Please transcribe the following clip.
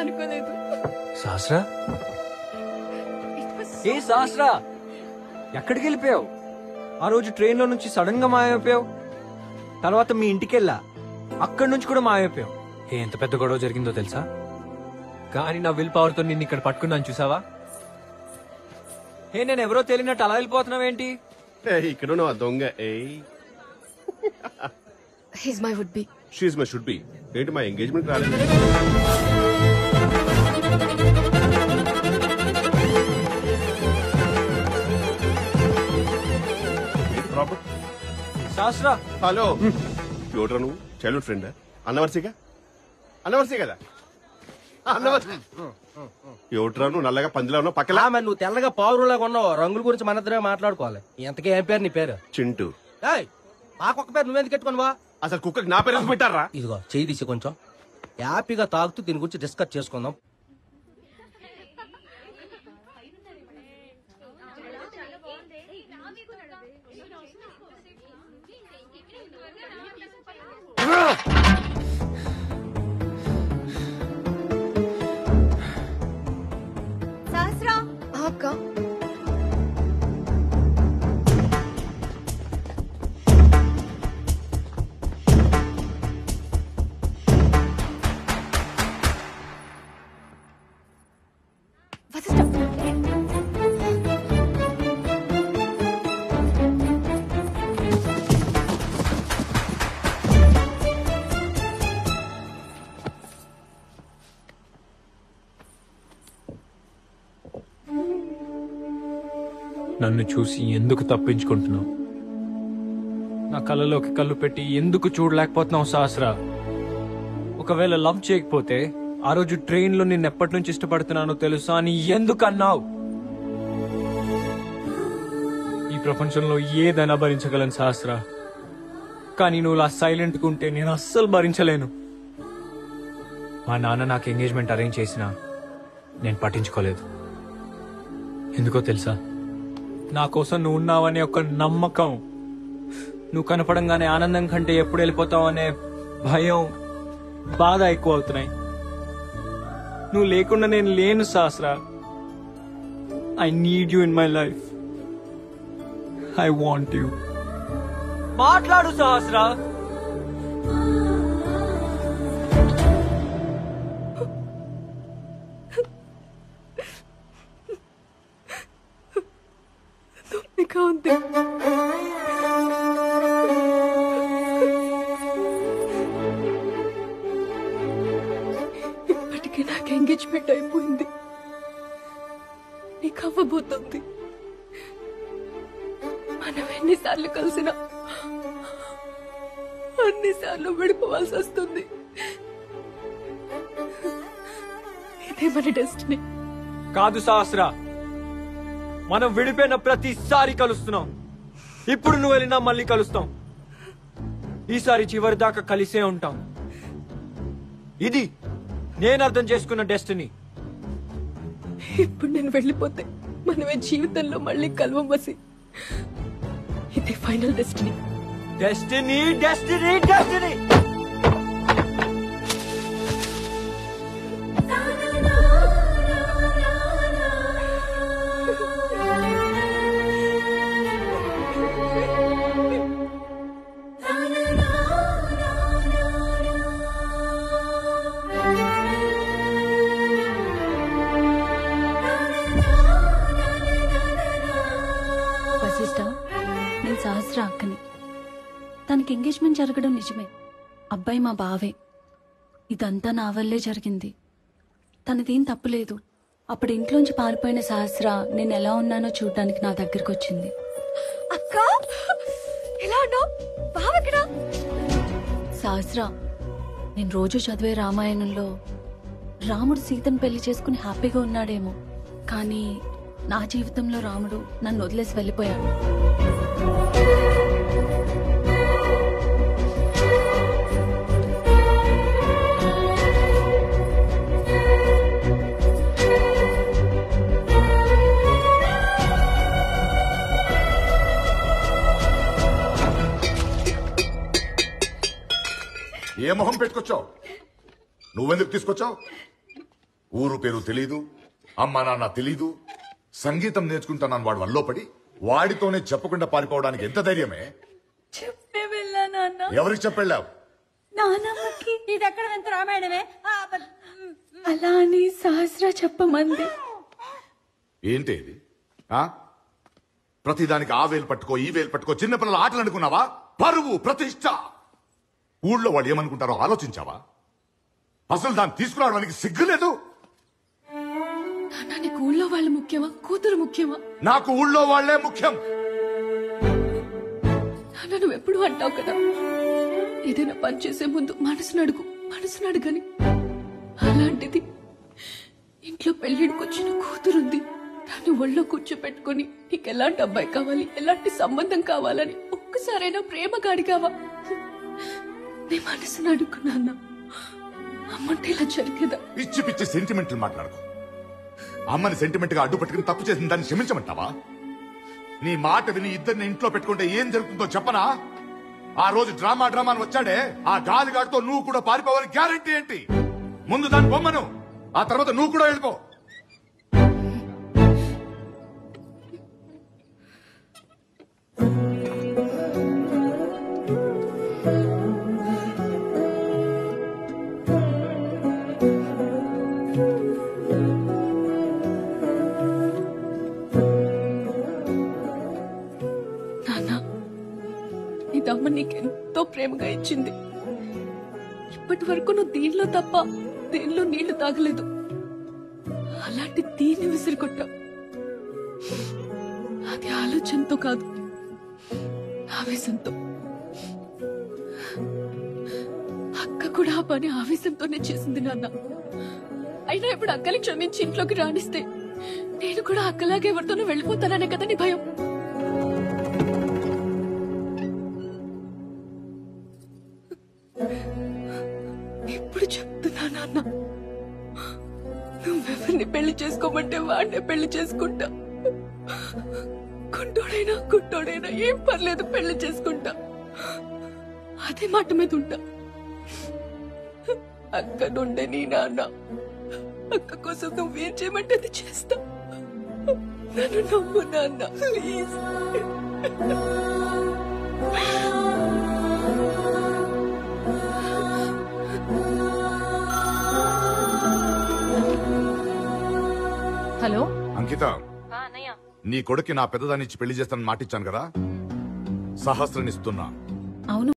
అనుకోలేదు. సహస్రా, ఏ సహస్రా, ఎక్కడికి వెళ్ళిపోయావు? ఆ రోజు ట్రైన్ లో నుంచి సడన్ గా మాయమైపోయావు. తర్వాత మీ ఇంటికి వెళ్ళా, అక్కడి నుంచి కూడా మాయమైపోయావు. ఎంత పెద్ద గొడవ జరిగిందో తెలుసా? కానీ నా విల్ పవర్ తో నిన్ను ఇక్కడ పట్టుకున్నాను, చూసావా? నేను ఎవరో తెలియనట్టు అలా వెళ్ళిపోతున్నావేంటి? ఇక్కడ ఉన్నావా దొంగ? He's my would be. She my should be. ఏంటి మా ఎంగేజ్మెంట్ రాలేదు? సహస్రా, హలో, ఎవడ్రా నువ్వు? Childhood friend? అన్నవర్సిగా? అన్నవర్సి కదా? అన్నవర్సి. ఎవడ్రా నువ్వు? నల్లగా పందిలా ఉన్నావు పక్కలా? మరి నువ్వు తెల్లగా పౌరులాగా ఉన్నావు. రంగుల గురించి మన ఇద్దరే మాట్లాడుకోవాలి. ఎంతకీ ఏం పేరు నీ పేరు? చింటూ. మాకొక్క పేరు నువ్వెందుకు పెట్టుకున్నావా? అసలు కుక్కకి నా పేరు పెట్టారా? ఇదిగో చెయ్యి తీసి కొంచెం హ్యాపీగా తాగుతూ దీని గురించి డిస్కస్ చేసుకుందాం. సహస్రా, అక్క. నన్ను చూసి ఎందుకు తప్పించుకుంటున్నావు? నా కళ్ళలోకి కళ్ళు పెట్టి ఎందుకు చూడలేకపోతున్నావు సహస్రా? ఒకవేళ లవ్ చేయకపోతే ఆ రోజు ట్రైన్ లో నిన్ను ఎప్పటి నుంచి ఇష్టపడుతున్నానో తెలుసా అని ఎందుకు అన్నావు? ఈ ప్రపంచంలో ఏదైనా భరించగలను సహస్రా, కానీ నువ్వు అలా సైలెంట్గా ఉంటే నేను అస్సలు భరించలేను. మా నాన్న నాకు ఎంగేజ్మెంట్ అరేంజ్ చేసినా నేను పట్టించుకోలేదు. ఎందుకో తెలుసా? నా కోసం నువ్వు ఉన్నావనే ఒక నమ్మకం, నువ్వు కనపడంగానే ఆనందం కంటే ఎప్పుడు వెళ్ళిపోతావు అనే భయం, బాధ ఎక్కువ అవుతున్నాయి. నువ్వు లేకుండా నేను లేను Sahasra. I need you in my life. I want you. మాట్లాడు సహస్రా. ఉంది. ఇప్పటికే నాకు ఎంగేజ్మెంట్ అయిపోయింది, నీకు అవ్వబోతుంది. మనం ఎన్నిసార్లు కలిసినా అన్నిసార్లు విడిపోవాల్సి వస్తుంది. ఇదే మన డెస్టినీ. కాదు సహస్రా, మనం విడిపోయిన ప్రతిసారి కలుస్తున్నాం. ఇప్పుడు నువ్వు వెళ్ళినా మళ్ళీ కలుస్తాం. ఈసారి చివరి దాకా కలిసే ఉంటాం. ఇది నేను అర్థం చేసుకున్న డెస్టినీ. ఇప్పుడు నేను వెళ్ళిపోతే మనమే జీవితంలో మళ్ళీ కలవం వసి. ఇది final destiny. Destiny, destiny, destiny. నేను సహస్ర అక్కని. తనకి ఎంగేజ్మెంట్ జరగడం నిజమే, అబ్బాయి మా బావే. ఇదంతా నా వల్లే జరిగింది, తనదేం తప్పులేదు. అప్పుడు ఇంట్లోంచి పారిపోయిన సహస్ర నేను ఎలా ఉన్నానో చూడడానికి నా దగ్గరకు వచ్చింది. అక్క, ఎలా ఉన్నావు? బావెక్కడా? సహస్ర, నేను రోజు చదివే రామాయణంలో రాముడు సీతను పెళ్లి చేసుకుని హ్యాపీగా ఉన్నాడేమో, కానీ నా జీవితంలో రాముడు నన్ను వదిలేసి వెళ్ళిపోయాడు. ఏ మొహం పెట్టుకొచ్చావు? నువ్వెందుకు తీసుకొచ్చావు? ఊరు పేరు తెలీదు, అమ్మ నాన్న తెలీదు, సంగీతం నేర్చుకుంటానని వాడు వల్లో పడి వాడితోనే చెప్పకుండా పారిపోవడానికి ఎంత ధైర్యమే? చెప్పే వెళ్ళా నాన్న. ఎవరికి చెప్పెళ్ళావు? నానమ్మకి. ఇది ఎక్కడ వింత రామాయణమే? అలా అని సహస్ర చెప్పమంది. ఏంటి ఇది? ప్రతిదానికి ఆ వేలు పట్టుకో ఈ వేలు పట్టుకో చిన్నపిల్లల ఆటలు అనుకున్నావా? పరువు ప్రతిష్ట ఊళ్ళో వాళ్ళు ఏమనుకుంటారో ఆలోచించావా? అసలు దాన్ని తీసుకురావడానికి సిగ్గులేదు? నాన్న నీకు ఊళ్ళో వాళ్ళు ముఖ్యమా కూతురు ముఖ్యమా? నాకు ఊళ్ళో వాళ్లే ముఖ్యం. నాన్న నువ్వు ఎప్పుడు అంటావు కదా ఏదైనా పని చేసే ముందు మనసును అడుగని. అలాంటిది ఇంట్లో పెళ్లిడికి వచ్చిన కూతురుంది, దాన్ని ఒళ్ళో కూర్చోపెట్టుకుని నీకు ఎలాంటి అబ్బాయి కావాలి ఎలాంటి సంబంధం కావాలని ఒక్కసారైనా ప్రేమగా అడిగావా? నీ మనసును అడుగున్నాన్న. అమ్మంటే ఇలా జరిగేదా? పిచ్చి పిచ్చి సెంటిమెంట్లు మాట్లాడకు. అమ్మని సెంటిమెంట్ గా అడ్డుపట్టుకుని తప్పు చేసిన దాన్ని క్షమించమంటావా? నీ మాట విని ఇద్దరిని ఇంట్లో పెట్టుకుంటే ఏం జరుగుతుందో చెప్పనా? ఆ రోజు డ్రామాని వచ్చాడే ఆ గాలిగాడితో నువ్వు కూడా పారిపోవాలి గ్యారెంటీ ఏంటి? ముందు దాన్ని బొమ్మను, ఆ తర్వాత నువ్వు కూడా వెళ్ళిపో. అమ్మ నీకెంతో ప్రేమగా ఇచ్చింది. ఇప్పటి వరకు నువ్వు దీనిలో తప్ప దేనిలో నీళ్లు తాగలేదు. అలాంటి దీన్ని విసిరికొట్టావు. అది ఆలోచనతో కాదు, ఆవేశంతో. అక్క కూడా ఆ పని ఆవేశంతోనే చేసింది నాన్న. అయినా ఇప్పుడు అక్కని క్షమించి ఇంట్లోకి రాణిస్తే నేను కూడా అక్కలాగే ఎవరితోనూ వెళ్ళిపోతాననే కదా నీ భయం. ఇప్పుడు చెప్తున్నా నాన్న, నువ్వెవరిని పెళ్లి చేసుకోమంటే వాడినే పెళ్లి చేసుకుంటా. గుడ్డోడైనా ఏం పర్లేదు పెళ్లి చేసుకుంటా. అదే మాట మీద ఉంటా. అక్క నుండే నీ నాన్న, అక్క కోసం నువ్వేం చేయమంటే అది చేస్తా. నన్ను నమ్ము నాన్న ప్లీజ్. హలో అంకిత, నీ కొడుక్కి నా పెద్దదాన్ని ఇచ్చి పెళ్లి చేస్తానని మాటిచ్చాను కదా, సహస్రనిస్తున్నా. అవును